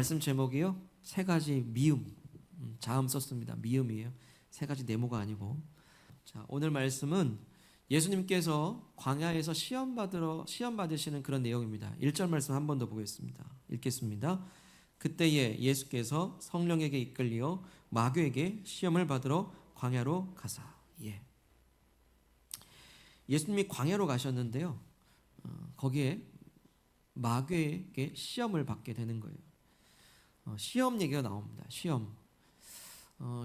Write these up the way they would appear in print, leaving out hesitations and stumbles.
말씀 제목이요, 세 가지 미음. 자음 썼습니다. 미음이에요. 세 가지 네모가 아니고. 자, 오늘 말씀은 예수님께서 광야에서 시험 받으시는 그런 내용입니다. 1절 말씀 한 번 더 보겠습니다. 읽겠습니다. 그때에 예수께서 성령에게 이끌려 마귀에게 시험을 받으러 광야로 가사. 예수님이 광야로 가셨는데요. 거기에 마귀에게 시험을 받게 되는 거예요. 시험 얘기가 나옵니다. 시험.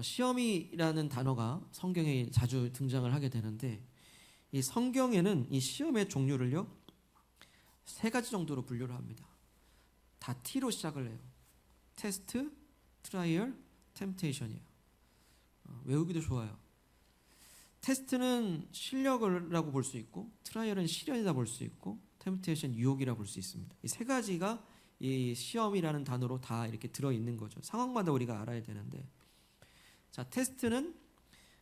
시험이라는 단어가 성경에 자주 등장을 하게 되는데, 이 성경에는 이 시험의 종류를요, 세 가지 정도로 분류를 합니다. 다 T로 시작을 해요. 테스트, 트라이얼, 템테이션이에요. 외우기도 좋아요. 테스트는 실력이라고 볼 수 있고, 트라이얼은 시련이다 볼 수 있고, 템테이션 유혹이라 볼 수 있습니다. 이 세 가지가 이 시험이라는 단어로 다 이렇게 들어 있는 거죠. 상황마다 우리가 알아야 되는데, 자, 테스트는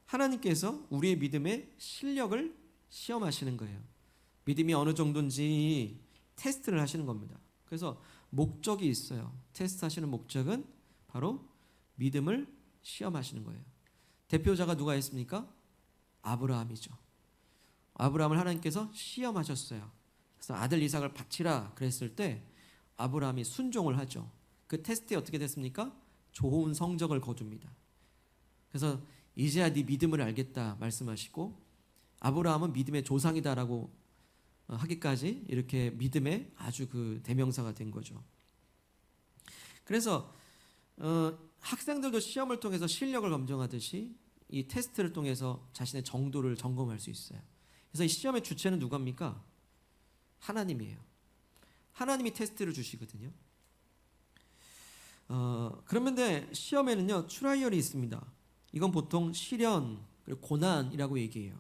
하나님께서 우리의 믿음의 실력을 시험하시는 거예요. 믿음이 어느 정도인지 테스트를 하시는 겁니다. 그래서 목적이 있어요. 테스트 하시는 목적은 바로 믿음을 시험하시는 거예요. 대표자가 누가 있습니까? 아브라함이죠. 아브라함을 하나님께서 시험하셨어요. 그래서 아들 이삭을 바치라 그랬을 때 아브라함이 순종을 하죠. 그 테스트에 어떻게 됐습니까? 좋은 성적을 거둡니다. 그래서 이제야 네 믿음을 알겠다 말씀하시고, 아브라함은 믿음의 조상이다라고 하기까지 이렇게 믿음의 아주 그 대명사가 된 거죠. 그래서 학생들도 시험을 통해서 실력을 검증하듯이 이 테스트를 통해서 자신의 정도를 점검할 수 있어요. 그래서 이 시험의 주체는 누굽니까? 하나님이에요. 하나님이 테스트를 주시거든요. 그런데 시험에는요, 트라이얼이 있습니다. 이건 보통 시련, 그리고 고난이라고 얘기해요.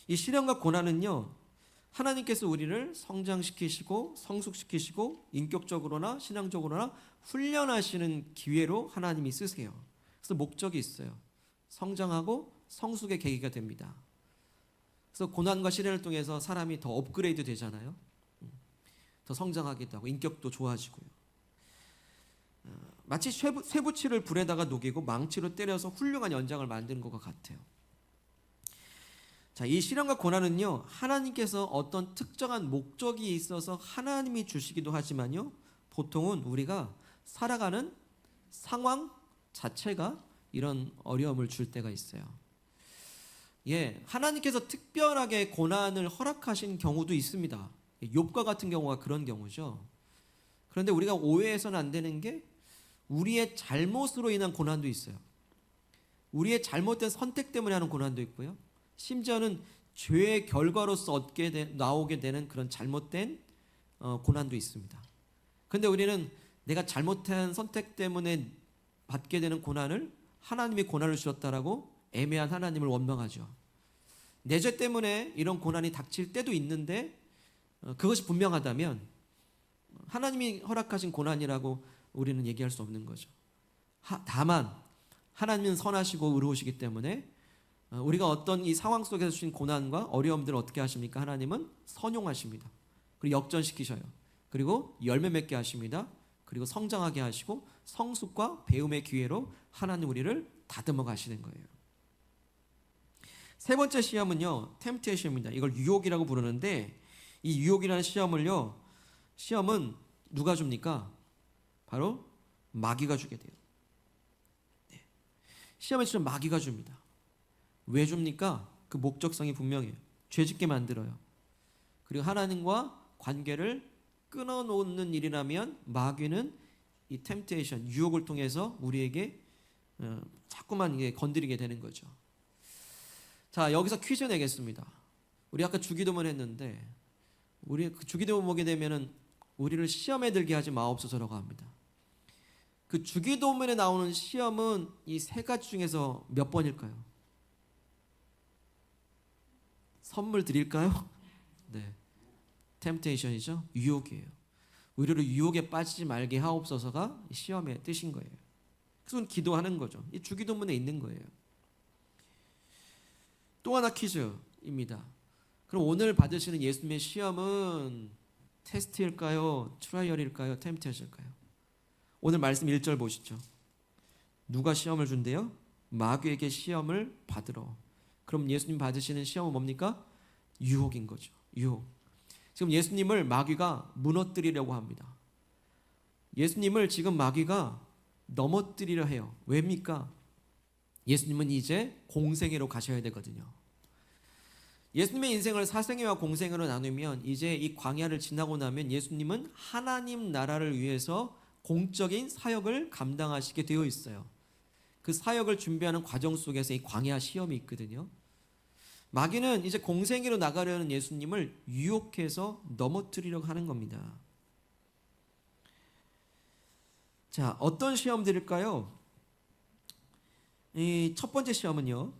이 시련과 고난은요, 하나님께서 우리를 성장시키시고 성숙시키시고 인격적으로나 신앙적으로나 훈련하시는 기회로 하나님이 쓰세요. 그래서 목적이 있어요. 성장하고 성숙의 계기가 됩니다. 그래서 고난과 시련을 통해서 사람이 더 업그레이드 되잖아요. 더 성장하기도 하고 인격도 좋아지고요. 마치 쇠붙이를 불에다가 녹이고 망치로 때려서 훌륭한 연장을 만드는 것과 같아요. 자, 이 시련과 고난은요, 하나님께서 어떤 특정한 목적이 있어서 하나님이 주시기도 하지만요, 보통은 우리가 살아가는 상황 자체가 이런 어려움을 줄 때가 있어요. 하나님께서 특별하게 고난을 허락하신 경우도 있습니다. 욥과 같은 경우가 그런 경우죠. 그런데 우리가 오해해서는 안 되는 게, 우리의 잘못으로 인한 고난도 있어요. 우리의 잘못된 선택 때문에 하는 고난도 있고요. 심지어는 죄의 결과로서 나오게 되는 그런 잘못된 고난도 있습니다. 그런데 우리는 내가 잘못한 선택 때문에 받게 되는 고난을 하나님이 고난을 주셨다라고 애매한 하나님을 원망하죠. 내 죄 때문에 이런 고난이 닥칠 때도 있는데, 그것이 분명하다면 하나님이 허락하신 고난이라고 우리는 얘기할 수 없는 거죠. 다만 하나님은 선하시고 의로우시기 때문에 우리가 어떤 이 상황 속에서 주신 고난과 어려움들을 어떻게 하십니까? 하나님은 선용하십니다. 그리고 역전시키셔요. 그리고 열매 맺게 하십니다. 그리고 성장하게 하시고 성숙과 배움의 기회로 하나님 우리를 다듬어 가시는 거예요. 세 번째 시험은요, 템테이션입니다. 이걸 유혹이라고 부르는데, 이 유혹이라는 시험은 누가 줍니까? 바로 마귀가 주게 돼요. 시험에 주면 마귀가 줍니다. 왜 줍니까? 그 목적성이 분명해요. 죄짓게 만들어요. 그리고 하나님과 관계를 끊어놓는 일이라면 마귀는 이 템테이션, 유혹을 통해서 우리에게 자꾸만 이게 건드리게 되는 거죠. 자, 여기서 퀴즈 내겠습니다. 우리 아까 주기도문 했는데, 우리 그 주기도문 보게 되면은 우리를 시험에 들게 하지 마옵소서라고 합니다. 그 주기도문에 나오는 시험은 이 세 가지 중에서 몇 번일까요? 선물 드릴까요? 네, 템테이션이죠. 유혹이에요. 우리를 유혹에 빠지지 말게 하옵소서가 시험의 뜻인 거예요. 그래서 기도하는 거죠. 이 주기도문에 있는 거예요. 또 하나 퀴즈입니다. 그럼 오늘 받으시는 예수님의 시험은 테스트일까요? 트라이얼일까요? 템테이션일까요? 오늘 말씀 1절 보시죠. 누가 시험을 준대요? 마귀에게 시험을 받으러. 그럼 예수님 받으시는 시험은 뭡니까? 유혹인 거죠. 유혹. 지금 예수님을 마귀가 무너뜨리려고 합니다. 예수님을 지금 마귀가 넘어뜨리려 해요. 왜입니까? 예수님은 이제 공생애로 가셔야 되거든요. 예수님의 인생을 사생애와 공생애로 나누면 이제 이 광야를 지나고 나면 예수님은 하나님 나라를 위해서 공적인 사역을 감당하시게 되어 있어요. 그 사역을 준비하는 과정 속에서 이 광야 시험이 있거든요. 마귀는 이제 공생애로 나가려는 예수님을 유혹해서 넘어뜨리려고 하는 겁니다. 자, 어떤 시험들일까요? 이 첫 번째 시험은요,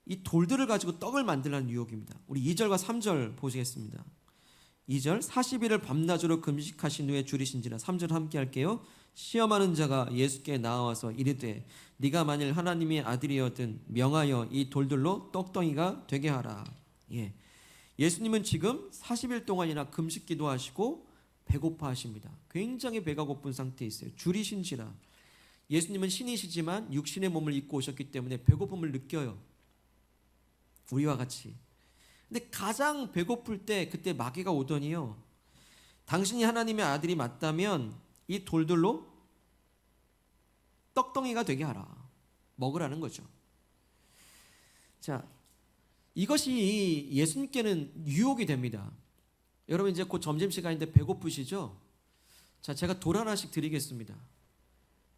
이 돌들을 가지고 떡을 만들라는 유혹입니다. 우리 2절과 3절 보시겠습니다. 2절, 40일을 밤낮으로 금식하신 후에 줄이신지라. 3절 함께 할게요. 시험하는 자가 예수께 나와서 이르되 네가 만일 하나님의 아들이었든 명하여 이 돌들로 떡덩이가 되게 하라. 예. 예수님은 지금 40일 동안이나 금식 기도하시고 배고파 하십니다. 굉장히 배가 고픈 상태에 있어요. 줄이신지라. 예수님은 신이시지만 육신의 몸을 입고 오셨기 때문에 배고픔을 느껴요. 우리와 같이. 근데 가장 배고플 때 그때 마귀가 오더니요, 당신이 하나님의 아들이 맞다면 이 돌들로 떡덩이가 되게 하라. 먹으라는 거죠. 자, 이것이 예수님께는 유혹이 됩니다. 여러분 이제 곧 점심시간인데 배고프시죠? 자, 제가 돌 하나씩 드리겠습니다.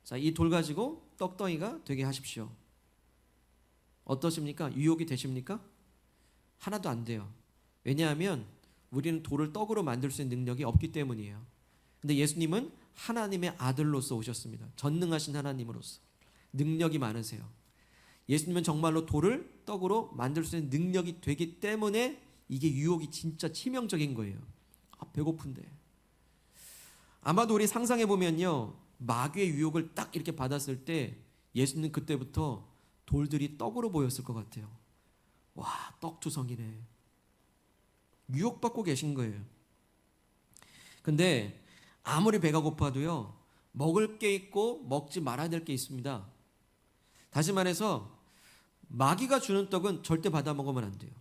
자, 이 돌 가지고 떡덩이가 되게 하십시오. 어떠십니까? 유혹이 되십니까? 하나도 안 돼요. 왜냐하면 우리는 돌을 떡으로 만들 수 있는 능력이 없기 때문이에요. 근데 예수님은 하나님의 아들로서 오셨습니다. 전능하신 하나님으로서 능력이 많으세요. 예수님은 정말로 돌을 떡으로 만들 수 있는 능력이 되기 때문에 이게 유혹이 진짜 치명적인 거예요. 배고픈데. 아마도 우리 상상해 보면요, 마귀의 유혹을 딱 이렇게 받았을 때 예수님은 그때부터 돌들이 떡으로 보였을 것 같아요. 와, 떡투성이네. 유혹받고 계신 거예요. 근데 아무리 배가 고파도요, 먹을 게 있고 먹지 말아야 될 게 있습니다. 다시 말해서 마귀가 주는 떡은 절대 받아 먹으면 안 돼요.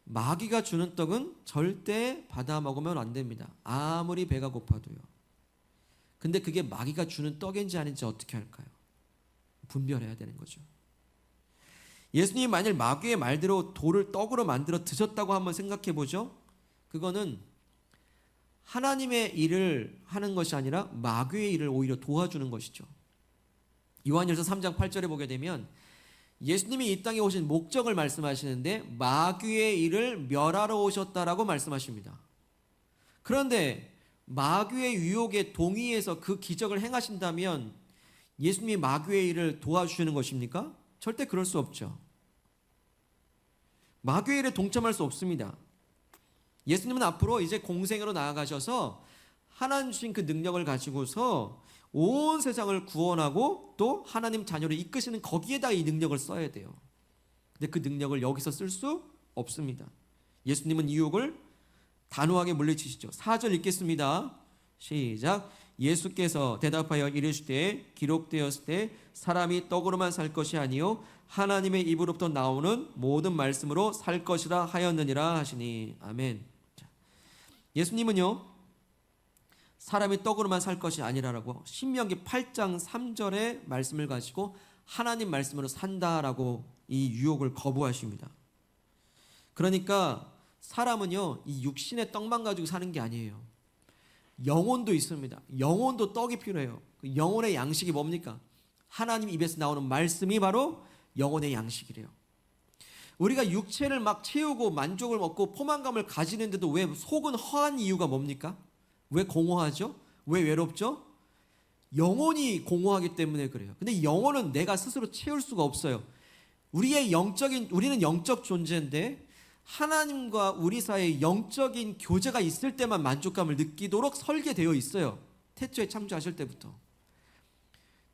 마귀가 주는 떡은 절대 받아 먹으면 안 됩니다. 아무리 배가 고파도요. 근데 그게 마귀가 주는 떡인지 아닌지 어떻게 할까요? 분별해야 되는 거죠. 예수님이 만일 마귀의 말대로 돌을 떡으로 만들어 드셨다고 한번 생각해 보죠. 그거는 하나님의 일을 하는 것이 아니라 마귀의 일을 오히려 도와주는 것이죠. 요한일서 3장 8절에 보게 되면 예수님이 이 땅에 오신 목적을 말씀하시는데 마귀의 일을 멸하러 오셨다라고 말씀하십니다. 그런데 마귀의 유혹에 동의해서 그 기적을 행하신다면 예수님이 마귀의 일을 도와주시는 것입니까? 절대 그럴 수 없죠. 마귀의 일에 동참할 수 없습니다. 예수님은 앞으로 이제 공생애로 나아가셔서 하나님 주신 그 능력을 가지고서 온 세상을 구원하고 또 하나님 자녀를 이끄시는 거기에다 이 능력을 써야 돼요. 근데 그 능력을 여기서 쓸 수 없습니다. 예수님은 유혹을 단호하게 물리치시죠. 4절 읽겠습니다. 시작. 예수께서 대답하여 이르시되 기록되었을 때 사람이 떡으로만 살 것이 아니요 하나님의 입으로부터 나오는 모든 말씀으로 살 것이라 하였느니라 하시니. 아멘. 예수님은요, 사람이 떡으로만 살 것이 아니라라고 신명기 8장 3절의 말씀을 가지고 하나님 말씀으로 산다라고 이 유혹을 거부하십니다. 그러니까 사람은요, 이 육신의 떡만 가지고 사는 게 아니에요. 영혼도 있습니다. 영혼도 떡이 필요해요. 그 영혼의 양식이 뭡니까? 하나님 입에서 나오는 말씀이 바로 영혼의 양식이래요. 우리가 육체를 막 채우고 만족을 먹고 포만감을 가지는데도 왜 속은 허한 이유가 뭡니까? 왜 공허하죠? 왜 외롭죠? 영혼이 공허하기 때문에 그래요. 근데 영혼은 내가 스스로 채울 수가 없어요. 우리는 영적 존재인데 하나님과 우리 사이에 영적인 교제가 있을 때만 만족감을 느끼도록 설계되어 있어요. 태초에 창조하실 때부터.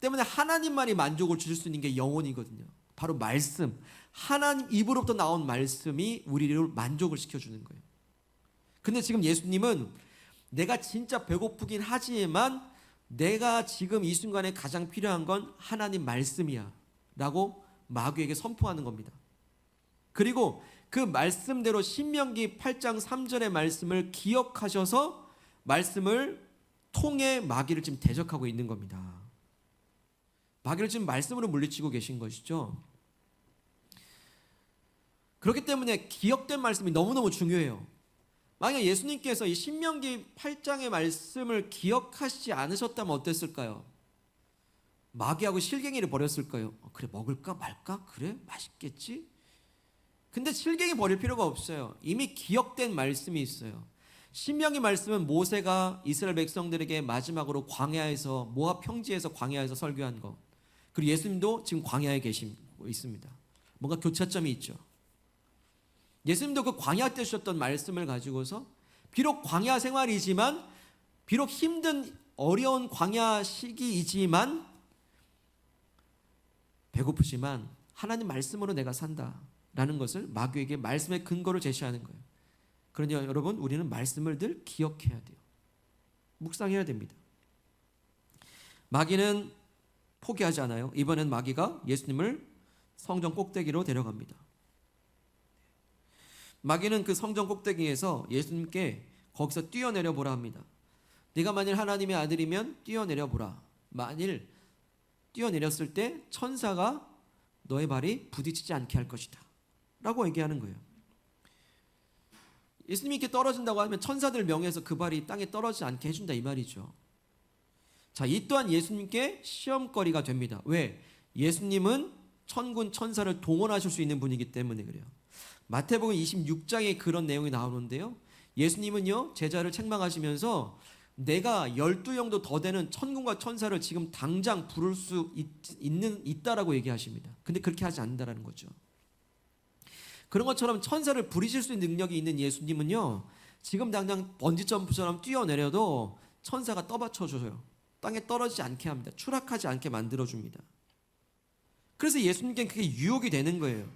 때문에 하나님만이 만족을 주실 수 있는 게 영혼이거든요. 바로 말씀. 하나님 입으로부터 나온 말씀이 우리를 만족을 시켜주는 거예요. 근데 지금 예수님은 내가 진짜 배고프긴 하지만 내가 지금 이 순간에 가장 필요한 건 하나님 말씀이야 라고 마귀에게 선포하는 겁니다. 그리고 그 말씀대로 신명기 8장 3절의 말씀을 기억하셔서 말씀을 통해 마귀를 지금 대적하고 있는 겁니다. 마귀를 지금 말씀으로 물리치고 계신 것이죠. 그렇기 때문에 기억된 말씀이 너무너무 중요해요. 만약 예수님께서 이 신명기 8장의 말씀을 기억하시지 않으셨다면 어땠을까요? 마귀하고 실갱이를 벌였을까요? 그래, 먹을까 말까? 그래, 맛있겠지? 근데 실갱이 벌일 필요가 없어요. 이미 기억된 말씀이 있어요. 신명기 말씀은 모세가 이스라엘 백성들에게 마지막으로 광야에서, 모압 평지에서 광야에서 설교한 것. 그리고 예수님도 지금 광야에 계시고 있습니다. 뭔가 교차점이 있죠. 예수님도 그 광야 때 주셨던 말씀을 가지고서 비록 광야 생활이지만, 비록 힘든 어려운 광야 시기이지만, 배고프지만 하나님 말씀으로 내가 산다라는 것을 마귀에게 말씀의 근거를 제시하는 거예요. 그러니 여러분, 우리는 말씀을 늘 기억해야 돼요. 묵상해야 됩니다. 마귀는 포기하지 않아요. 이번엔 마귀가 예수님을 성전 꼭대기로 데려갑니다. 마귀는 그 성전 꼭대기에서 예수님께 거기서 뛰어내려 보라 합니다. 네가 만일 하나님의 아들이면 뛰어내려 보라. 만일 뛰어내렸을 때 천사가 너의 발이 부딪히지 않게 할 것이다 라고 얘기하는 거예요. 예수님이 이렇게 떨어진다고 하면 천사들 명예에서 그 발이 땅에 떨어지지 않게 해준다 이 말이죠. 자, 이 또한 예수님께 시험거리가 됩니다. 왜? 예수님은 천군 천사를 동원하실 수 있는 분이기 때문에 그래요. 마태복음 26장에 그런 내용이 나오는데요, 예수님은요 제자를 책망하시면서 내가 12영도 더 되는 천군과 천사를 지금 당장 부를 수 있다라고 얘기하십니다. 근데 그렇게 하지 않는다라는 거죠. 그런 것처럼 천사를 부리실 수 있는 능력이 있는 예수님은요, 지금 당장 번지점프처럼 뛰어내려도 천사가 떠받쳐줘요. 땅에 떨어지지 않게 합니다. 추락하지 않게 만들어줍니다. 그래서 예수님께는 그게 유혹이 되는 거예요.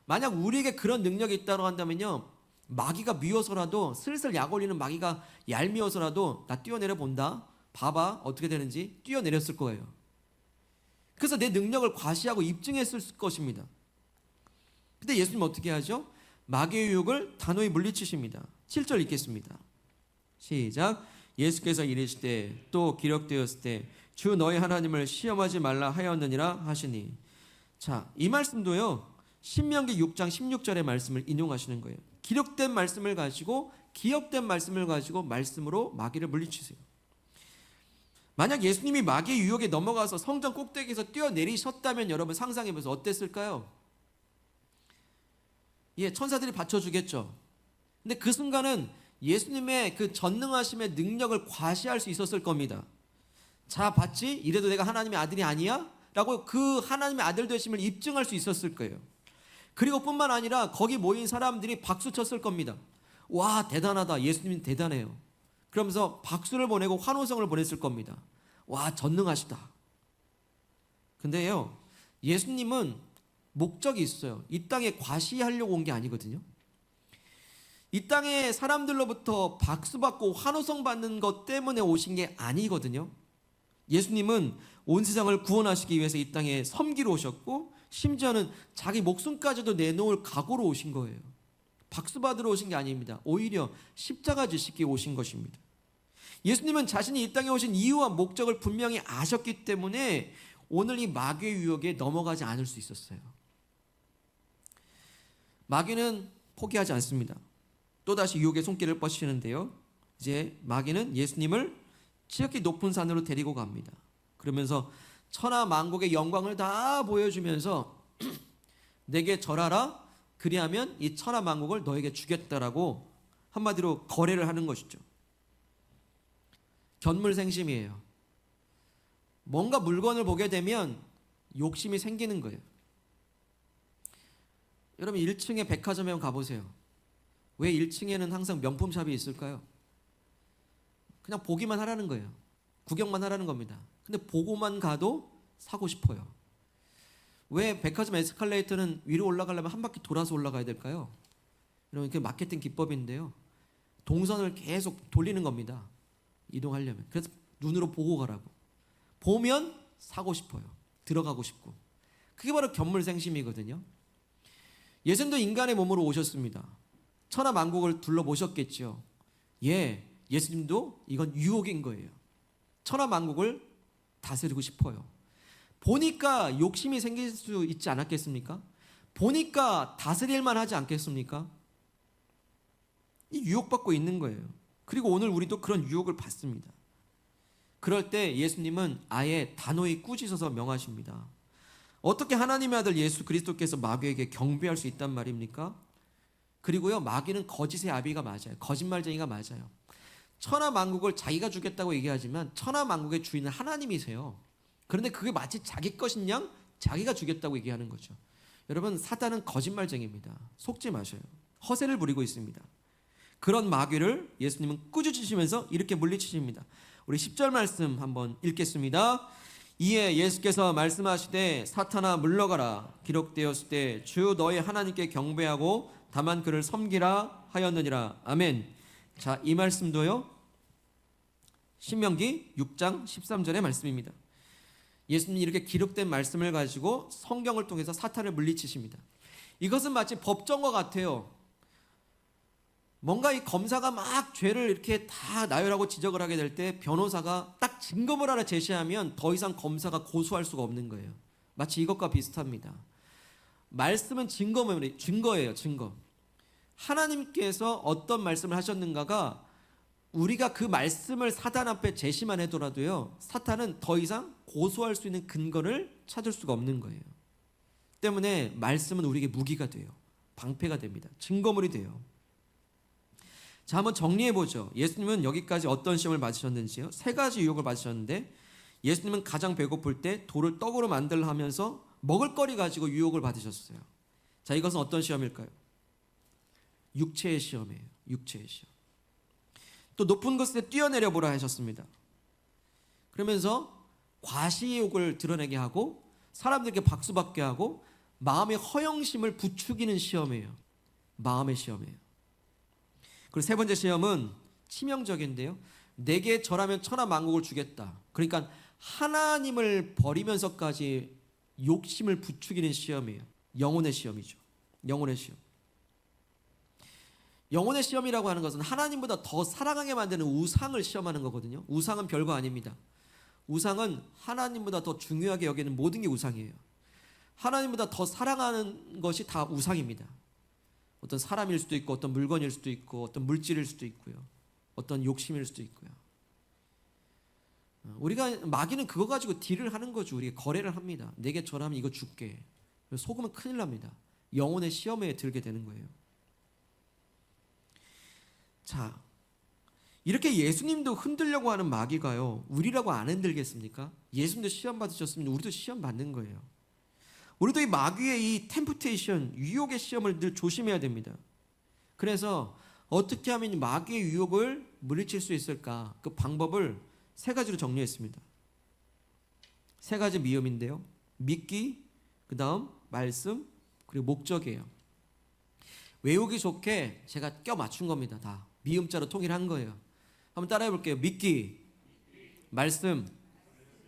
만약 우리에게 그런 능력이 있다고 한다면요, 마귀가 미워서라도, 슬슬 약 올리는 마귀가 얄미워서라도 나 뛰어내려 본다, 봐봐 어떻게 되는지, 뛰어내렸을 거예요. 그래서 내 능력을 과시하고 입증했을 것입니다. 근데 예수님 어떻게 하죠? 마귀의 유혹을 단호히 물리치십니다. 7절 읽겠습니다. 시작. 예수께서 이르시되 또 기록되었을 때 주 너희 하나님을 시험하지 말라 하였느니라 하시니. 자, 이 말씀도요 신명기 6장 16절의 말씀을 인용하시는 거예요. 기록된 말씀을 가지고, 기억된 말씀을 가지고 말씀으로 마귀를 물리치세요. 만약 예수님이 마귀의 유혹에 넘어가서 성전 꼭대기에서 뛰어내리셨다면 여러분 상상해보세요. 어땠을까요? 예, 천사들이 받쳐주겠죠. 근데 그 순간은 예수님의 그 전능하심의 능력을 과시할 수 있었을 겁니다. 자, 봤지? 이래도 내가 하나님의 아들이 아니야? 라고 그 하나님의 아들 되심을 입증할 수 있었을 거예요. 그리고 뿐만 아니라 거기 모인 사람들이 박수 쳤을 겁니다. 와, 대단하다. 예수님은 대단해요. 그러면서 박수를 보내고 환호성을 보냈을 겁니다. 와, 전능하시다. 근데요, 예수님은 목적이 있어요. 이 땅에 과시하려고 온 게 아니거든요. 이 땅에 사람들로부터 박수받고 환호성 받는 것 때문에 오신 게 아니거든요. 예수님은 온 세상을 구원하시기 위해서 이 땅에 섬기러 오셨고, 심지어는 자기 목숨까지도 내놓을 각오로 오신 거예요. 박수받으러 오신 게 아닙니다. 오히려 십자가 지시기 오신 것입니다. 예수님은 자신이 이 땅에 오신 이유와 목적을 분명히 아셨기 때문에 오늘 이 마귀의 유혹에 넘어가지 않을 수 있었어요. 마귀는 포기하지 않습니다. 또다시 유혹의 손길을 뻗치는데요, 이제 마귀는 예수님을 지극히 높은 산으로 데리고 갑니다. 그러면서 천하 만국의 영광을 다 보여주면서 내게 절하라, 그리하면 이 천하 만국을 너에게 주겠다라고 한마디로 거래를 하는 것이죠. 견물생심이에요. 뭔가 물건을 보게 되면 욕심이 생기는 거예요. 여러분 1층에 백화점에 가보세요. 왜 1층에는 항상 명품샵이 있을까요? 그냥 보기만 하라는 거예요. 구경만 하라는 겁니다. 근데 보고만 가도 사고 싶어요. 왜 백화점 에스컬레이터는 위로 올라가려면 한 바퀴 돌아서 올라가야 될까요? 여러분, 그게 마케팅 기법인데요, 동선을 계속 돌리는 겁니다. 이동하려면. 그래서 눈으로 보고 가라고. 보면 사고 싶어요. 들어가고 싶고. 그게 바로 견물생심이거든요. 예수님도 인간의 몸으로 오셨습니다. 천하만국을 둘러보셨겠죠. 예수님도 이건 유혹인 거예요. 천하만국을 다스리고 싶어요. 보니까 욕심이 생길 수 있지 않았겠습니까? 보니까 다스릴만 하지 않겠습니까? 이 유혹받고 있는 거예요. 그리고 오늘 우리도 그런 유혹을 받습니다. 그럴 때 예수님은 아예 단호히 꾸짖어서 명하십니다. 어떻게 하나님의 아들 예수 그리스도께서 마귀에게 경배할 수 있단 말입니까? 그리고요, 마귀는 거짓의 아비가 맞아요. 거짓말쟁이가 맞아요. 천하만국을 자기가 주겠다고 얘기하지만 천하만국의 주인은 하나님이세요. 그런데 그게 마치 자기 것인 양 자기가 주겠다고 얘기하는 거죠. 여러분, 사단은 거짓말쟁이입니다. 속지 마셔요. 허세를 부리고 있습니다. 그런 마귀를 예수님은 꾸짖으시면서 이렇게 물리치십니다. 우리 10절 말씀 한번 읽겠습니다. 이에 예수께서 말씀하시되 사탄아 물러가라. 기록되었을 때 주 너희 하나님께 경배하고 다만 그를 섬기라 하였느니라. 아멘. 자, 이 말씀도요, 신명기 6장 13절의 말씀입니다. 예수님이 이렇게 기록된 말씀을 가지고 성경을 통해서 사탄을 물리치십니다. 이것은 마치 법정과 같아요. 뭔가 이 검사가 막 죄를 이렇게 다 나열하고 지적을 하게 될 때 변호사가 딱 증거물 하나 제시하면 더 이상 검사가 고소할 수가 없는 거예요. 마치 이것과 비슷합니다. 말씀은 증거예요. 증거. 하나님께서 어떤 말씀을 하셨는가가 우리가 그 말씀을 사탄 앞에 제시만 해더라도요, 사탄은 더 이상 고소할 수 있는 근거를 찾을 수가 없는 거예요. 때문에 말씀은 우리에게 무기가 돼요. 방패가 됩니다. 증거물이 돼요. 자, 한번 정리해 보죠. 예수님은 여기까지 어떤 시험을 받으셨는지요? 3가지 유혹을 받으셨는데, 예수님은 가장 배고플 때 돌을 떡으로 만들라 하면서 먹을 거리 가지고 유혹을 받으셨어요. 자, 이것은 어떤 시험일까요? 육체의 시험이에요. 육체의 시험. 또 높은 곳에 뛰어내려 보라 하셨습니다. 그러면서 과시욕을 드러내게 하고 사람들에게 박수받게 하고 마음의 허영심을 부추기는 시험이에요. 마음의 시험이에요. 그리고 3번째 시험은 치명적인데요. 내게 절하면 천하만국을 주겠다. 그러니까 하나님을 버리면서까지 욕심을 부추기는 시험이에요. 영혼의 시험이죠. 영혼의 시험. 영혼의 시험이라고 하는 것은 하나님보다 더 사랑하게 만드는 우상을 시험하는 거거든요. 우상은 별거 아닙니다. 우상은 하나님보다 더 중요하게 여기는 모든 게 우상이에요. 하나님보다 더 사랑하는 것이 다 우상입니다. 어떤 사람일 수도 있고 어떤 물건일 수도 있고 어떤 물질일 수도 있고요. 어떤 욕심일 수도 있고요. 우리가 마귀는 그거 가지고 딜을 하는 거죠. 우리가 거래를 합니다. 내게 절하면 이거 줄게. 속으면 큰일 납니다. 영혼의 시험에 들게 되는 거예요. 자, 이렇게 예수님도 흔들려고 하는 마귀가요, 우리라고 안 흔들겠습니까? 예수님도 시험 받으셨으면 우리도 시험 받는 거예요. 우리도 이 마귀의 이 템프테이션, 유혹의 시험을 늘 조심해야 됩니다. 그래서 어떻게 하면 마귀의 유혹을 물리칠 수 있을까? 그 방법을 3가지로 정리했습니다. 3가지 미움인데요. 믿기, 그 다음 말씀, 그리고 목적이에요. 외우기 좋게 제가 껴 맞춘 겁니다. 다 미음자로 통일한 거예요. 한번 따라해 볼게요. 믿기, 말씀,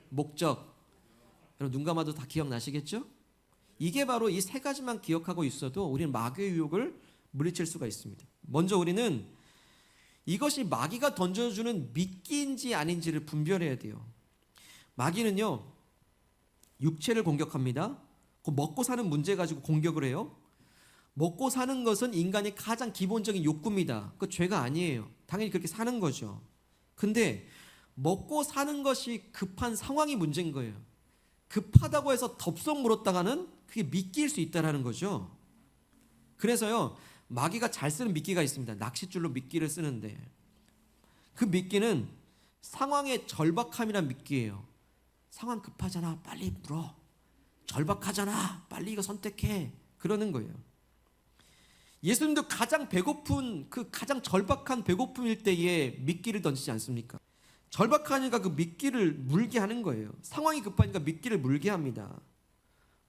목적. 여러분 눈 감아도 다 기억나시겠죠? 이게 바로 이 3가지만 기억하고 있어도 우리는 마귀의 유혹을 물리칠 수가 있습니다. 먼저 우리는 이것이 마귀가 던져주는 미끼인지 아닌지를 분별해야 돼요. 마귀는요, 육체를 공격합니다. 먹고 사는 문제 가지고 공격을 해요. 먹고 사는 것은 인간의 가장 기본적인 욕구입니다. 그 죄가 아니에요. 당연히 그렇게 사는 거죠. 근데 먹고 사는 것이 급한 상황이 문제인 거예요. 급하다고 해서 덥석 물었다가는 그게 미끼일 수 있다는 거죠. 그래서요, 마귀가 잘 쓰는 미끼가 있습니다. 낚싯줄로 미끼를 쓰는데 그 미끼는 상황의 절박함이란 미끼예요. 상황 급하잖아, 빨리 물어. 절박하잖아, 빨리 이거 선택해. 그러는 거예요. 예수님도 가장 배고픈, 그 가장 절박한 배고픔일 때에 미끼를 던지지 않습니까? 절박하니까 그 미끼를 물게 하는 거예요. 상황이 급하니까 미끼를 물게 합니다.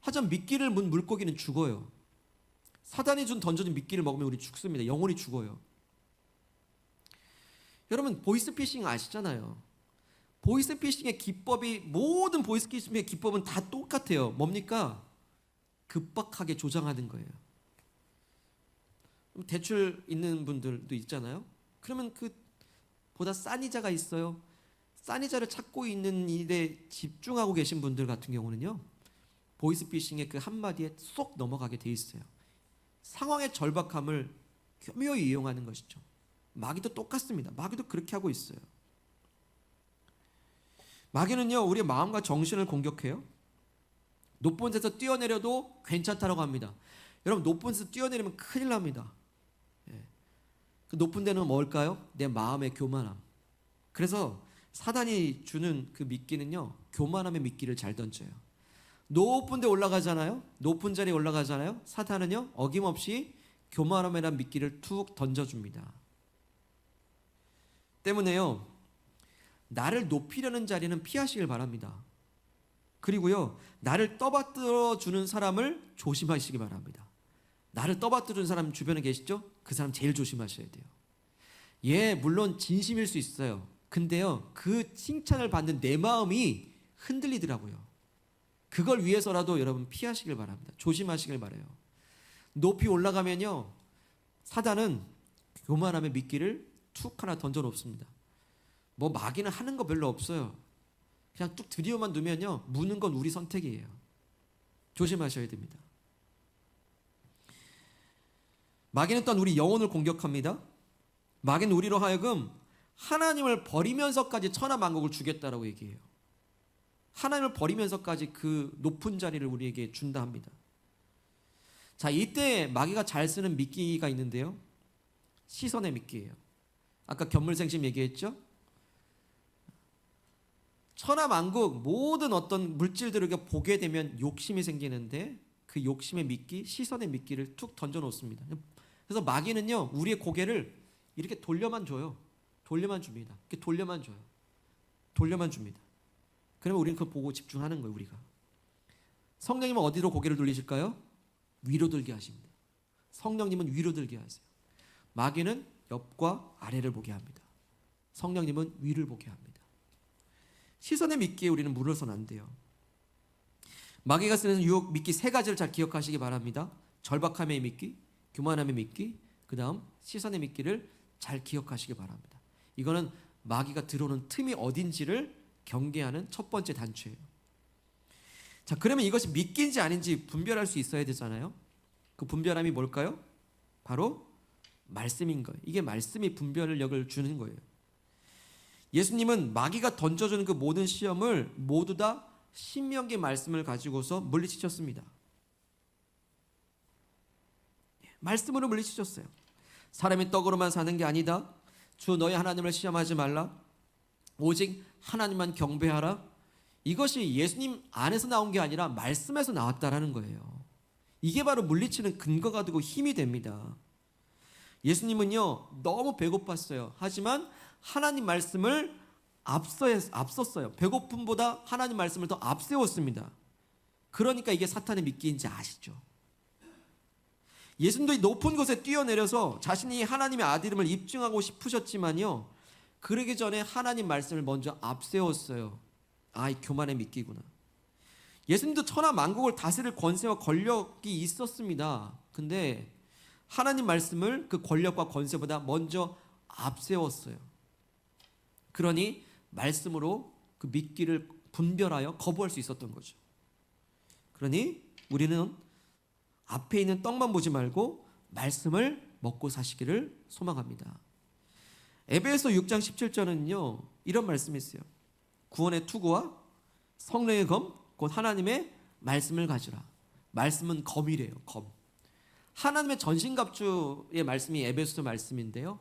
하지만 미끼를 문 물고기는 죽어요. 사단이 준 던져진 미끼를 먹으면 우리 죽습니다. 영혼이 죽어요. 여러분 보이스피싱 아시잖아요. 보이스피싱의 기법이, 모든 보이스피싱의 기법은 다 똑같아요. 뭡니까? 급박하게 조장하는 거예요. 대출 있는 분들도 있잖아요. 그러면 그 보다 싼 이자가 있어요. 싼 이자를 찾고 있는 일에 집중하고 계신 분들 같은 경우는요, 보이스피싱의 그 한마디에 쏙 넘어가게 돼 있어요. 상황의 절박함을 교묘히 이용하는 것이죠. 마귀도 똑같습니다. 마귀도 그렇게 하고 있어요. 마귀는요, 우리의 마음과 정신을 공격해요. 높은 데서 뛰어내려도 괜찮다라고 합니다. 여러분, 높은 데서 뛰어내리면 큰일 납니다. 그 높은 데는 뭘까요? 내 마음의 교만함. 그래서 사단이 주는 그 미끼는요, 교만함의 미끼를 잘 던져요. 높은 데 올라가잖아요. 높은 자리에 올라가잖아요. 사탄은요, 어김없이 교만함이라는 미끼를 툭 던져줍니다. 때문에요, 나를 높이려는 자리는 피하시길 바랍니다. 그리고요, 나를 떠받들어 주는 사람을 조심하시기 바랍니다. 나를 떠받들어 주는 사람 주변에 계시죠? 그 사람 제일 조심하셔야 돼요. 예, 물론 진심일 수 있어요. 근데요, 그 칭찬을 받는 내 마음이 흔들리더라고요. 그걸 위해서라도 여러분 피하시길 바랍니다. 조심하시길 바라요. 높이 올라가면요, 사단은 교만함의 미끼를 툭 하나 던져 놓습니다. 뭐 마귀는 하는 거 별로 없어요. 그냥 뚝 들이어만 두면요, 무는 건 우리 선택이에요. 조심하셔야 됩니다. 마귀는 또한 우리 영혼을 공격합니다. 마귀는 우리로 하여금 하나님을 버리면서까지 천하만국을 주겠다라고 얘기해요. 하나님을 버리면서까지 그 높은 자리를 우리에게 준다 합니다. 자, 이때 마귀가 잘 쓰는 미끼가 있는데요, 시선의 미끼예요. 아까 견물생심 얘기했죠? 천하만국 모든 어떤 물질들을 보게 되면 욕심이 생기는데, 그 욕심의 미끼, 시선의 미끼를 툭 던져 놓습니다. 그래서 마귀는요, 우리의 고개를 이렇게 돌려만 줘요. 돌려만 줍니다. 이렇게 돌려만 줘요. 돌려만 줍니다. 그러면 우리는 그걸 보고 집중하는 거예요, 우리가. 성령님은 어디로 고개를 돌리실까요? 위로 들게 하십니다. 성령님은 위로 들게 하세요. 마귀는 옆과 아래를 보게 합니다. 성령님은 위를 보게 합니다. 시선의 미끼에 우리는 물러서는 안 돼요. 마귀가 쓰는 유혹 미끼 세 가지를 잘 기억하시기 바랍니다. 절박함의 미끼, 교만함의 미끼, 그 다음 시선의 미끼를 잘 기억하시기 바랍니다. 이거는 마귀가 들어오는 틈이 어딘지를 경계하는 첫 번째 단추예요. 자, 그러면 이것이 미끼인지 아닌지 분별할 수 있어야 되잖아요. 그 분별함이 뭘까요? 바로 말씀인 거예요. 이게 말씀이 분별력을 주는 거예요. 예수님은 마귀가 던져주는 그 모든 시험을 모두 다 신명기 말씀을 가지고서 물리치셨습니다. 말씀으로 물리치셨어요. 사람이 떡으로만 사는 게 아니다. 주 너희 하나님을 시험하지 말라. 오직 하나님만 경배하라. 이것이 예수님 안에서 나온 게 아니라 말씀에서 나왔다라는 거예요. 이게 바로 물리치는 근거가 되고 힘이 됩니다. 예수님은요, 너무 배고팠어요. 하지만 하나님 말씀을 앞섰어요. 배고픔보다 하나님 말씀을 더 앞세웠습니다. 그러니까 이게 사탄의 미끼인지 아시죠? 예수님도 이 높은 곳에 뛰어내려서 자신이 하나님의 아들임을 입증하고 싶으셨지만요, 그러기 전에 하나님 말씀을 먼저 앞세웠어요. 아, 이 교만의 미끼구나. 예수님도 천하 만국을 다스릴 권세와 권력이 있었습니다. 근데 하나님 말씀을 그 권력과 권세보다 먼저 앞세웠어요. 그러니 말씀으로 그 미끼를 분별하여 거부할 수 있었던 거죠. 그러니 우리는 앞에 있는 떡만 보지 말고 말씀을 먹고 사시기를 소망합니다. 에베소 6장 17절은요, 이런 말씀이 있어요. 구원의 투구와 성령의 검, 곧 하나님의 말씀을 가지라. 말씀은 검이래요. 검. 하나님의 전신갑주의 말씀이 에베소 말씀인데요,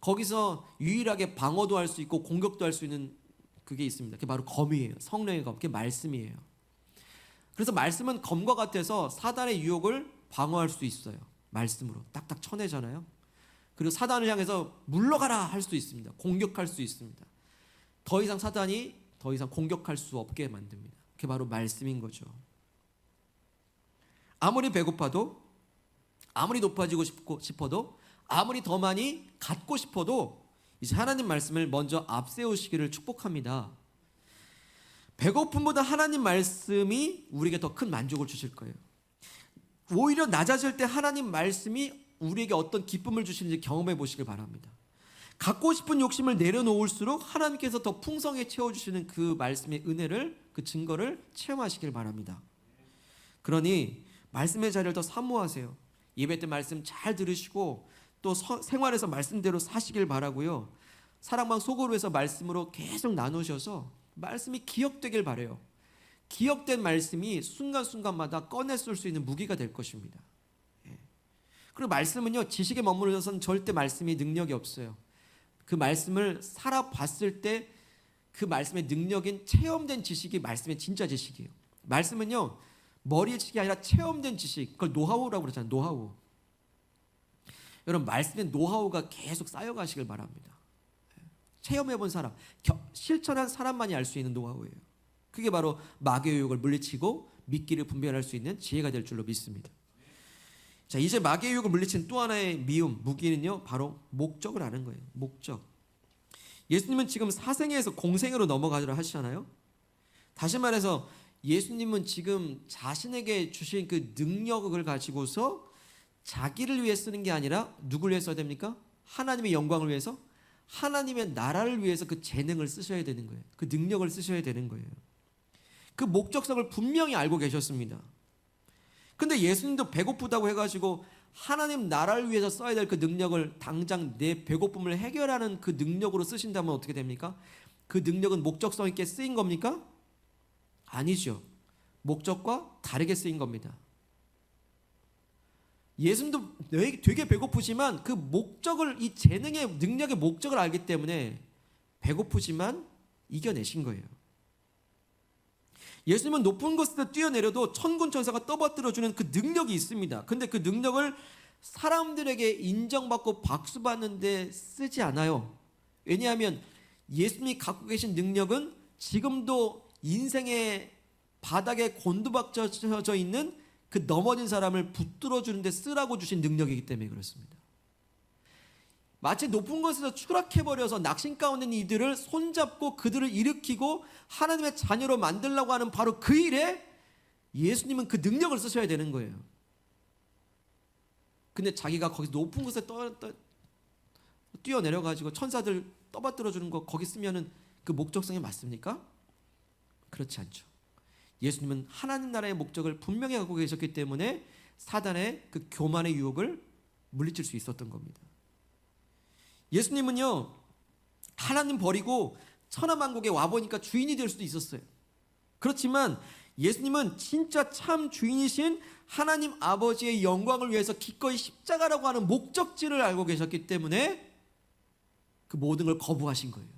거기서 유일하게 방어도 할 수 있고 공격도 할 수 있는 그게 있습니다. 그게 바로 검이에요. 성령의 검, 그게 말씀이에요. 그래서 말씀은 검과 같아서 사단의 유혹을 방어할 수 있어요. 말씀으로 딱딱 쳐내잖아요. 그리고 사단을 향해서 물러가라 할 수 있습니다. 공격할 수 있습니다. 더 이상 사단이 더 이상 공격할 수 없게 만듭니다. 그게 바로 말씀인 거죠. 아무리 배고파도, 아무리 높아지고 싶어도, 아무리 더 많이 갖고 싶어도 이제 하나님 말씀을 먼저 앞세우시기를 축복합니다. 배고픔보다 하나님 말씀이 우리에게 더 큰 만족을 주실 거예요. 오히려 낮아질 때 하나님 말씀이 우리에게 어떤 기쁨을 주시는지 경험해 보시길 바랍니다. 갖고 싶은 욕심을 내려놓을수록 하나님께서 더 풍성하게 채워주시는 그 말씀의 은혜를, 그 증거를 체험하시길 바랍니다. 그러니 말씀의 자리를 더 사모하세요. 예배 때 말씀 잘 들으시고 또 생활에서 말씀대로 사시길 바라고요. 사랑방 소그룹에서 말씀으로 계속 나누셔서 말씀이 기억되길 바라요. 기억된 말씀이 순간순간마다 꺼내 쓸 수 있는 무기가 될 것입니다. 그리고 말씀은요, 지식에 머무르서는 절대 말씀이 능력이 없어요. 그 말씀을 살아봤을 때 그 말씀의 능력인 체험된 지식이 말씀의 진짜 지식이에요. 말씀은요, 머리의 지식이 아니라 체험된 지식, 그걸 노하우라고 그러잖아요. 노하우. 여러분, 말씀의 노하우가 계속 쌓여가시길 바랍니다. 체험해본 사람, 실천한 사람만이 알 수 있는 노하우예요. 그게 바로 마귀의 유혹을 물리치고 미끼를 분별할 수 있는 지혜가 될 줄로 믿습니다. 자, 이제 마귀의 유혹을 물리친 또 하나의 무기는요, 바로 목적을 아는 거예요. 목적. 예수님은 지금 사생에서 공생으로 넘어가려 하시잖아요. 다시 말해서 예수님은 지금 자신에게 주신 그 능력을 가지고서 자기를 위해 쓰는 게 아니라 누구를 위해 써야 됩니까? 하나님의 영광을 위해서, 하나님의 나라를 위해서 그 재능을 쓰셔야 되는 거예요. 그 능력을 쓰셔야 되는 거예요. 그 목적성을 분명히 알고 계셨습니다. 근데 예수님도 배고프다고 해가지고 하나님 나라를 위해서 써야 될 그 능력을 당장 내 배고픔을 해결하는 그 능력으로 쓰신다면 어떻게 됩니까? 그 능력은 목적성 있게 쓰인 겁니까? 아니죠. 목적과 다르게 쓰인 겁니다. 예수님도 되게 배고프지만 그 목적을, 이 재능의 능력의 목적을 알기 때문에 배고프지만 이겨내신 거예요. 예수님은 높은 곳에서 뛰어내려도 천군 천사가 떠받들어주는 그 능력이 있습니다. 근데 그 능력을 사람들에게 인정받고 박수받는데 쓰지 않아요. 왜냐하면 예수님이 갖고 계신 능력은 지금도 인생의 바닥에 곤두박혀져 있는 그 넘어진 사람을 붙들어 주는데 쓰라고 주신 능력이기 때문에 그렇습니다. 마치 높은 곳에서 추락해버려서 낙심 가운데 있는 이들을 손잡고 그들을 일으키고 하나님의 자녀로 만들려고 하는 바로 그 일에 예수님은 그 능력을 쓰셔야 되는 거예요. 근데 자기가 거기서 높은 곳에 뛰어내려가지고 천사들 떠받들어 주는 거 거기 쓰면은 그 목적성에 맞습니까? 그렇지 않죠. 예수님은 하나님 나라의 목적을 분명히 갖고 계셨기 때문에 사단의 그 교만의 유혹을 물리칠 수 있었던 겁니다. 예수님은요, 하나님 버리고 천하만국에 와보니까 주인이 될 수도 있었어요. 그렇지만 예수님은 진짜 참 주인이신 하나님 아버지의 영광을 위해서 기꺼이 십자가라고 하는 목적지를 알고 계셨기 때문에 그 모든 걸 거부하신 거예요.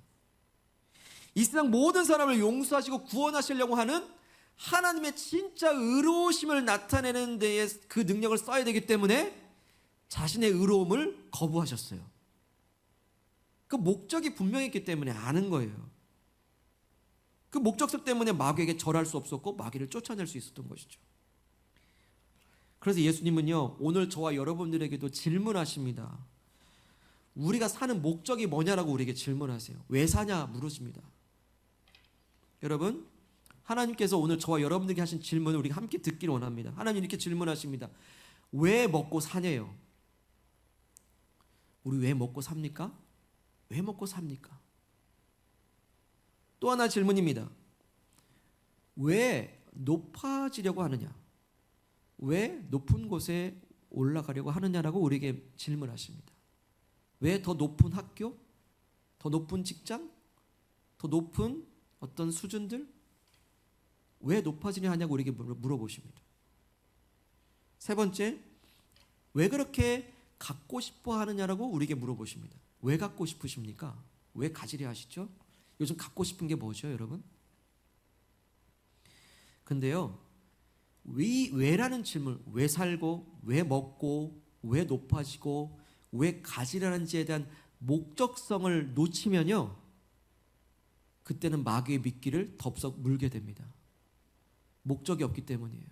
이 세상 모든 사람을 용서하시고 구원하시려고 하는 하나님의 진짜 의로우심을 나타내는 데에 그 능력을 써야 되기 때문에 자신의 의로움을 거부하셨어요. 그 목적이 분명했기 때문에 아는 거예요. 그 목적성 때문에 마귀에게 절할 수 없었고 마귀를 쫓아낼 수 있었던 것이죠. 그래서 예수님은요, 오늘 저와 여러분들에게도 질문하십니다. 우리가 사는 목적이 뭐냐라고 우리에게 질문하세요. 왜 사냐 물으십니다. 여러분, 하나님께서 오늘 저와 여러분들에게 하신 질문을 우리가 함께 듣기를 원합니다. 하나님 이렇게 질문하십니다. 왜 먹고 사냐요? 우리 왜 먹고 삽니까? 왜 먹고 삽니까? 또 하나 질문입니다. 왜 높아지려고 하느냐? 왜 높은 곳에 올라가려고 하느냐라고 우리에게 질문하십니다. 왜 더 높은 학교? 더 높은 직장? 더 높은 어떤 수준들? 왜 높아지려 하냐고 우리에게 물어보십니다. 세 번째, 왜 그렇게 갖고 싶어 하느냐라고 우리에게 물어보십니다. 왜 갖고 싶으십니까? 왜 가지려 하시죠? 요즘 갖고 싶은 게 뭐죠, 여러분? 근데요, 왜라는 질문, 왜 살고, 왜 먹고, 왜 높아지고, 왜 가지려는지에 대한 목적성을 놓치면요, 그때는 마귀의 미끼를 덥석 물게 됩니다. 목적이 없기 때문이에요.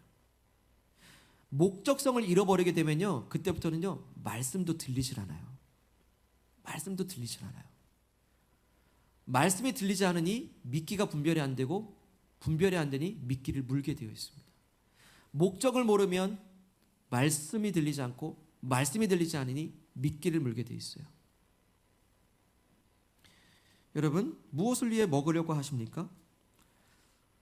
목적성을 잃어버리게 되면요, 그때부터는요, 말씀도 들리질 않아요. 말씀도 들리질 않아요. 말씀이 들리지 않으니 믿기가 분별이 안 되고 분별이 안 되니 믿기를 물게 되어 있습니다. 목적을 모르면 말씀이 들리지 않고 말씀이 들리지 않으니 믿기를 물게 되어 있어요. 여러분, 무엇을 위해 먹으려고 하십니까?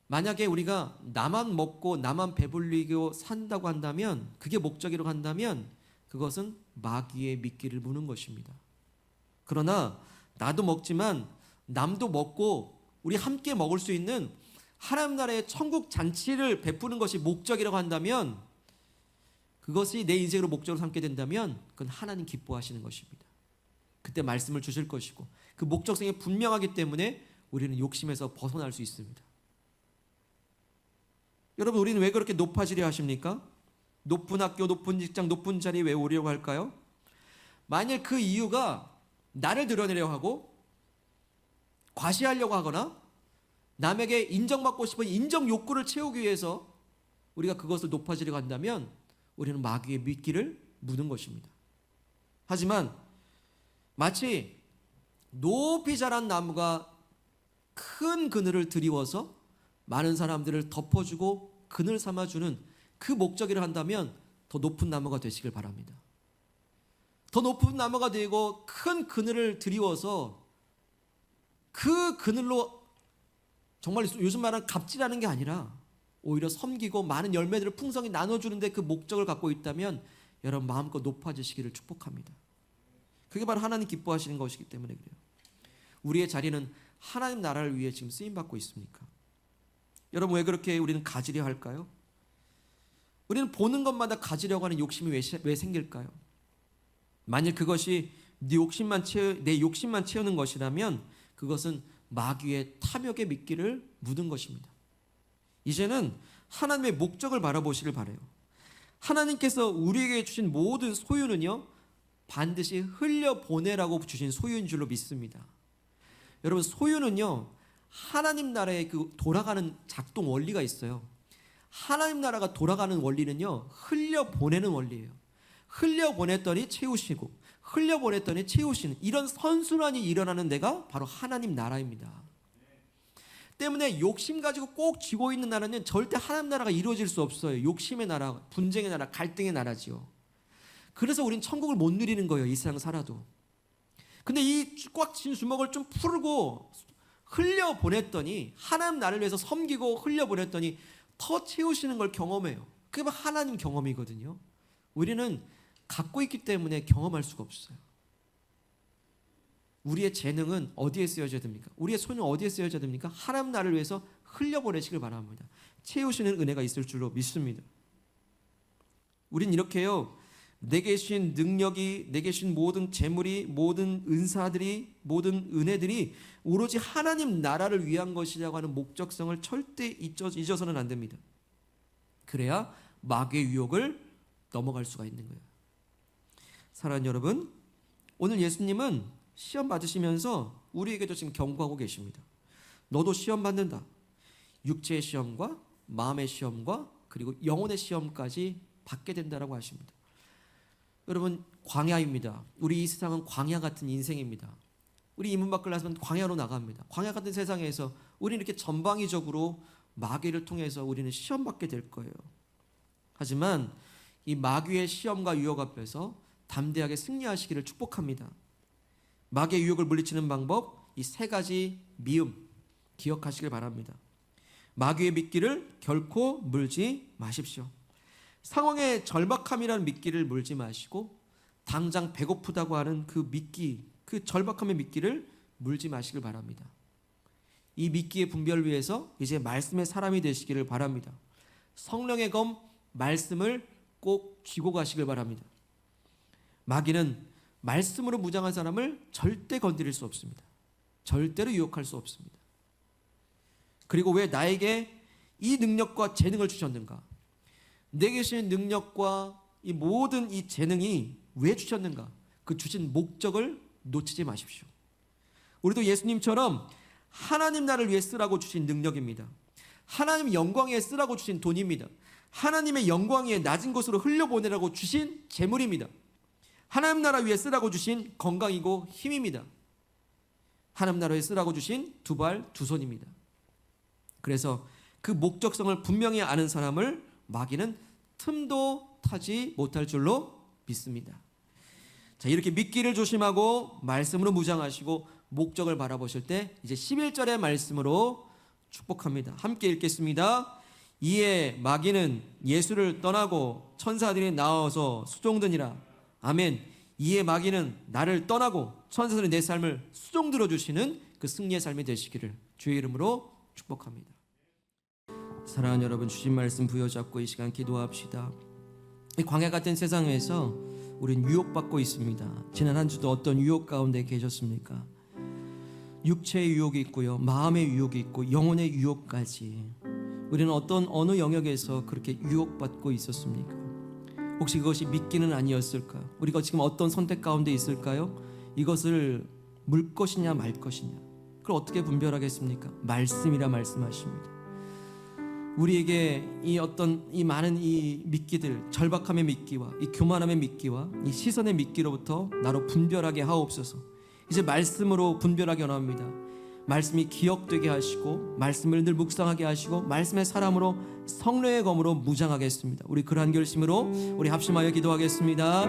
만약에 우리가 나만 먹고 나만 배불리고 산다고 한다면, 그게 목적이라고 한다면 그것은 마귀의 믿기를 무는 것입니다. 그러나 나도 먹지만 남도 먹고 우리 함께 먹을 수 있는 하나님 나라의 천국 잔치를 베푸는 것이 목적이라고 한다면, 그것이 내 인생으로 목적으로 삼게 된다면 그건 하나님 기뻐하시는 것입니다. 그때 말씀을 주실 것이고 그 목적성이 분명하기 때문에 우리는 욕심에서 벗어날 수 있습니다. 여러분, 우리는 왜 그렇게 높아지려 하십니까? 높은 학교, 높은 직장, 높은 자리에 왜 오려고 할까요? 만일 그 이유가 나를 드러내려고 하고 과시하려고 하거나 남에게 인정받고 싶은 인정 욕구를 채우기 위해서 우리가 그것을 높아지려고 한다면 우리는 마귀의 미끼를 무는 것입니다. 하지만 마치 높이 자란 나무가 큰 그늘을 드리워서 많은 사람들을 덮어주고 그늘 삼아주는 그 목적이라 한다면 더 높은 나무가 되시길 바랍니다. 더 높은 나무가 되고 큰 그늘을 드리워서 그 그늘로 정말 요즘 말하는 갑질하는 게 아니라 오히려 섬기고 많은 열매들을 풍성히 나눠주는데 그 목적을 갖고 있다면 여러분 마음껏 높아지시기를 축복합니다. 그게 바로 하나님 기뻐하시는 것이기 때문에 그래요. 우리의 자리는 하나님 나라를 위해 지금 쓰임받고 있습니까? 여러분, 왜 그렇게 우리는 가지려 할까요? 우리는 보는 것마다 가지려고 하는 욕심이 왜 생길까요? 만일 그것이 내 욕심만 채우는 것이라면 그것은 마귀의 탐욕의 미끼를 묻은 것입니다. 이제는 하나님의 목적을 바라보시길 바라요. 하나님께서 우리에게 주신 모든 소유는요, 반드시 흘려보내라고 주신 소유인 줄로 믿습니다. 여러분, 소유는요, 하나님 나라의 그 돌아가는 작동 원리가 있어요. 하나님 나라가 돌아가는 원리는요, 흘려보내는 원리예요. 흘려보냈더니 채우시고 흘려보냈더니 채우시는 이런 선순환이 일어나는 데가 바로 하나님 나라입니다. 때문에 욕심 가지고 꼭 쥐고 있는 나라는 절대 하나님 나라가 이루어질 수 없어요. 욕심의 나라, 분쟁의 나라, 갈등의 나라지요. 그래서 우린 천국을 못 누리는 거예요, 이 세상 살아도. 근데 이 꽉 쥔 주먹을 좀 풀고 흘려보냈더니, 하나님 나라를 위해서 섬기고 흘려보냈더니 더 채우시는 걸 경험해요. 그게 바로 하나님 경험이거든요. 우리는 갖고 있기 때문에 경험할 수가 없어요. 우리의 재능은 어디에 쓰여져야 됩니까? 우리의 손은 어디에 쓰여져야 됩니까? 하나님 나라를 위해서 흘려보내시길 바랍니다. 채우시는 은혜가 있을 줄로 믿습니다. 우린 이렇게요, 내게 주신 능력이, 내게 주신 모든 재물이, 모든 은사들이, 모든 은혜들이 오로지 하나님 나라를 위한 것이라고 하는 목적성을 절대 잊어서는 안 됩니다. 그래야 마귀의 유혹을 넘어갈 수가 있는 거예요. 사랑하는 여러분, 오늘 예수님은 시험 받으시면서 우리에게도 지금 경고하고 계십니다. 너도 시험 받는다. 육체의 시험과 마음의 시험과 그리고 영혼의 시험까지 받게 된다라고 하십니다. 여러분, 광야입니다. 우리 이 세상은 광야 같은 인생입니다. 우리 이 문 밖을 나서면 광야로 나갑니다. 광야 같은 세상에서 우리는 이렇게 전방위적으로 마귀를 통해서 우리는 시험받게 될 거예요. 하지만 이 마귀의 시험과 유혹 앞에서 담대하게 승리하시기를 축복합니다. 마귀의 유혹을 물리치는 방법, 이 세 가지 미음 기억하시길 바랍니다. 마귀의 미끼를 결코 물지 마십시오. 상황의 절박함이라는 미끼를 물지 마시고 당장 배고프다고 하는 그 미끼, 그 절박함의 미끼를 물지 마시길 바랍니다. 이 미끼의 분별을 위해서 이제 말씀의 사람이 되시기를 바랍니다. 성령의 검 말씀을 꼭 쥐고 가시길 바랍니다. 마귀는 말씀으로 무장한 사람을 절대 건드릴 수 없습니다. 절대로 유혹할 수 없습니다. 그리고 왜 나에게 이 능력과 재능을 주셨는가? 내게 주신 능력과 이 모든 이 재능이 왜 주셨는가? 그 주신 목적을 놓치지 마십시오. 우리도 예수님처럼 하나님 나라를 위해 쓰라고 주신 능력입니다. 하나님 영광에 위해 쓰라고 주신 돈입니다. 하나님의 영광 위에 낮은 곳으로 흘려보내라고 주신 재물입니다. 하나님 나라 위해 쓰라고 주신 건강이고 힘입니다. 하나님 나라에 쓰라고 주신 두 발 두 손입니다. 그래서 그 목적성을 분명히 아는 사람을 마귀는 틈도 타지 못할 줄로 믿습니다. 자, 이렇게 믿기를 조심하고 말씀으로 무장하시고 목적을 바라보실 때 이제 11절의 말씀으로 축복합니다. 함께 읽겠습니다. 이에 마귀는 예수를 떠나고 천사들이 나와서 수종드니라. 아멘. 이에 마귀는 나를 떠나고 천사들이 내 삶을 수종들어 주시는 그 승리의 삶이 되시기를 주의 이름으로 축복합니다. 사랑하는 여러분, 주신 말씀 부여잡고 이 시간 기도합시다. 이 광야 같은 세상에서 우린 유혹받고 있습니다. 지난 한 주도 어떤 유혹 가운데 계셨습니까? 육체의 유혹이 있고요, 마음의 유혹이 있고 영혼의 유혹까지. 우리는 어느 영역에서 그렇게 유혹받고 있었습니까? 혹시 그것이 믿기는 아니었을까요? 우리가 지금 어떤 선택 가운데 있을까요? 이것을 물 것이냐 말 것이냐, 그걸 어떻게 분별하겠습니까? 말씀이라 말씀하십니다. 우리에게 이 많은 이 믿기들, 절박함의 믿기와 이 교만함의 믿기와 이 시선의 믿기로부터 나로 분별하게 하옵소서. 이제 말씀으로 분별하게 원합니다. 말씀이 기억되게 하시고 말씀을 늘 묵상하게 하시고 말씀의 사람으로 성령의 검으로 무장하겠습니다. 우리 그러한 결심으로 우리 합심하여 기도하겠습니다.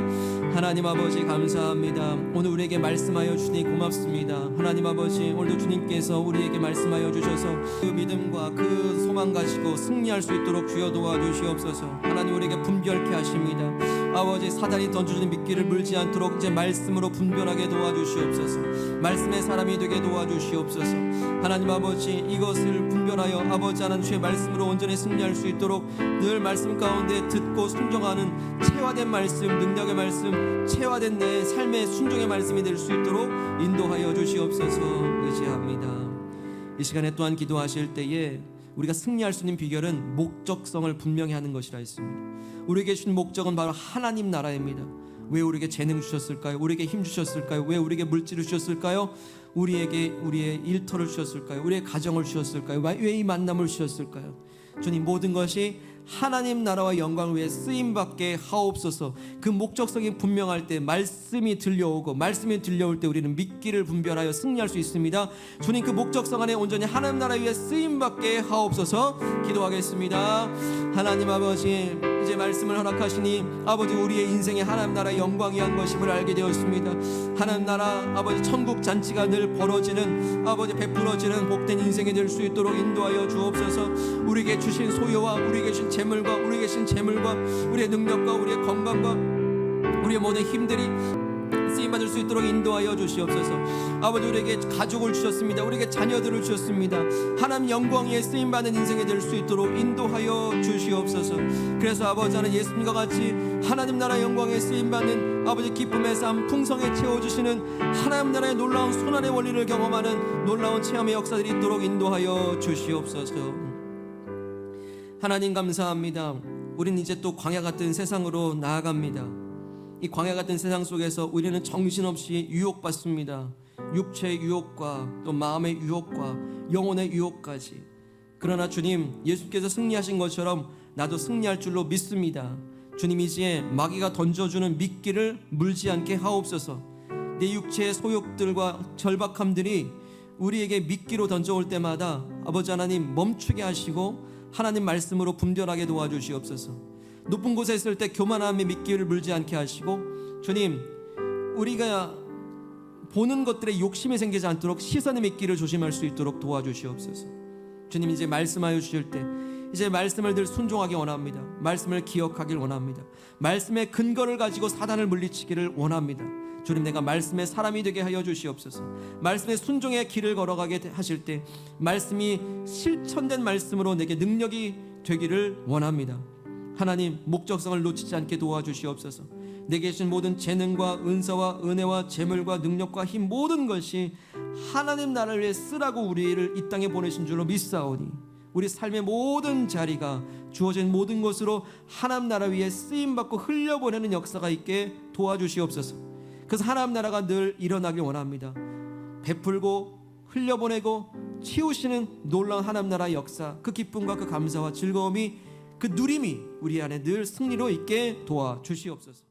하나님 아버지 감사합니다. 오늘 우리에게 말씀하여 주시니 고맙습니다. 하나님 아버지, 오늘도 주님께서 우리에게 말씀하여 주셔서 그 믿음과 그 소망 가지고 승리할 수 있도록 주여 도와주시옵소서. 하나님 우리에게 분별케 하십니다. 아버지, 사단이 던져주는 미끼를 물지 않도록 이제 말씀으로 분별하게 도와주시옵소서. 말씀의 사람이 되게 도와주시옵소서. 하나님 아버지, 이것을 분별하여 아버지 하나님 주의 말씀으로 온전히 승리할 수 있도록 늘 말씀 가운데 듣고 순종하는 체화된 말씀, 능력의 말씀, 체화된 내 삶의 순종의 말씀이 될 수 있도록 인도하여 주시옵소서. 의지합니다. 이 시간에 또한 기도하실 때에 우리가 승리할 수 있는 비결은 목적성을 분명히 하는 것이라 했습니다. 우리에게 주신 목적은 바로 하나님 나라입니다. 왜 우리에게 재능 주셨을까요? 우리에게 힘 주셨을까요? 왜 우리에게 물질을 주셨을까요? 우리에게 우리의 일터를 주셨을까요? 우리의 가정을 주셨을까요? 왜 이 만남을 주셨을까요? 주님, 모든 것이 하나님 나라와 영광을 위해 쓰임받게 하옵소서. 그 목적성이 분명할 때 말씀이 들려오고 말씀이 들려올 때 우리는 믿기를 분별하여 승리할 수 있습니다. 주님, 그 목적성 안에 온전히 하나님 나라 위해 쓰임받게 하옵소서. 기도하겠습니다. 하나님 아버지, 이제 말씀을 허락하시니 아버지, 우리의 인생에 하나님 나라의 영광이 한 것임을 알게 되었습니다. 하나님 나라 아버지, 천국 잔치가 늘 벌어지는 아버지, 베풀어지는 복된 인생이 될 수 있도록 인도하여 주옵소서. 우리에게 주신 소유와 우리에게 주신 재물과 우리에게 주신 재물과 우리의 능력과 우리의 건강과 우리의 모든 힘들이 쓰임받을 수 있도록 인도하여 주시옵소서. 아버지, 우리에게 가족을 주셨습니다. 우리에게 자녀들을 주셨습니다. 하나님 영광에 쓰임받는 인생이 될 수 있도록 인도하여 주시옵소서. 그래서 아버지 하나님, 예수님과 같이 하나님 나라 영광에 쓰임받는 아버지 기쁨의 삶 풍성에 채워주시는 하나님 나라의 놀라운 손안의 원리를 경험하는 놀라운 체험의 역사들이 있도록 인도하여 주시옵소서. 하나님 감사합니다. 우리는 이제 또 광야 같은 세상으로 나아갑니다. 이 광야 같은 세상 속에서 우리는 정신없이 유혹받습니다. 육체의 유혹과 또 마음의 유혹과 영혼의 유혹까지. 그러나 주님, 예수께서 승리하신 것처럼 나도 승리할 줄로 믿습니다. 주님, 이제 마귀가 던져주는 미끼를 물지 않게 하옵소서. 내 육체의 소욕들과 절박함들이 우리에게 미끼로 던져올 때마다 아버지 하나님 멈추게 하시고 하나님 말씀으로 분별하게 도와주시옵소서. 높은 곳에 있을 때 교만함의 미끼를 물지 않게 하시고, 주님, 우리가 보는 것들에 욕심이 생기지 않도록 시선의 미끼를 조심할 수 있도록 도와주시옵소서. 주님, 이제 말씀하여 주실 때 이제 말씀을 늘 순종하기 원합니다. 말씀을 기억하길 원합니다. 말씀의 근거를 가지고 사단을 물리치기를 원합니다. 주님, 내가 말씀의 사람이 되게 하여 주시옵소서. 말씀의 순종의 길을 걸어가게 하실 때 말씀이 실천된 말씀으로 내게 능력이 되기를 원합니다. 하나님, 목적성을 놓치지 않게 도와주시옵소서. 내게 주신 모든 재능과 은사와 은혜와 재물과 능력과 힘, 모든 것이 하나님 나라를 위해 쓰라고 우리를 이 땅에 보내신 줄로 믿사오니 우리 삶의 모든 자리가 주어진 모든 것으로 하나님 나라 위에 쓰임받고 흘려보내는 역사가 있게 도와주시옵소서. 그래서 하나님 나라가 늘 일어나길 원합니다. 베풀고 흘려보내고 치우시는 놀라운 하나님 나라의 역사, 그 기쁨과 그 감사와 즐거움이, 그 누림이 우리 안에 늘 승리로 있게 도와주시옵소서.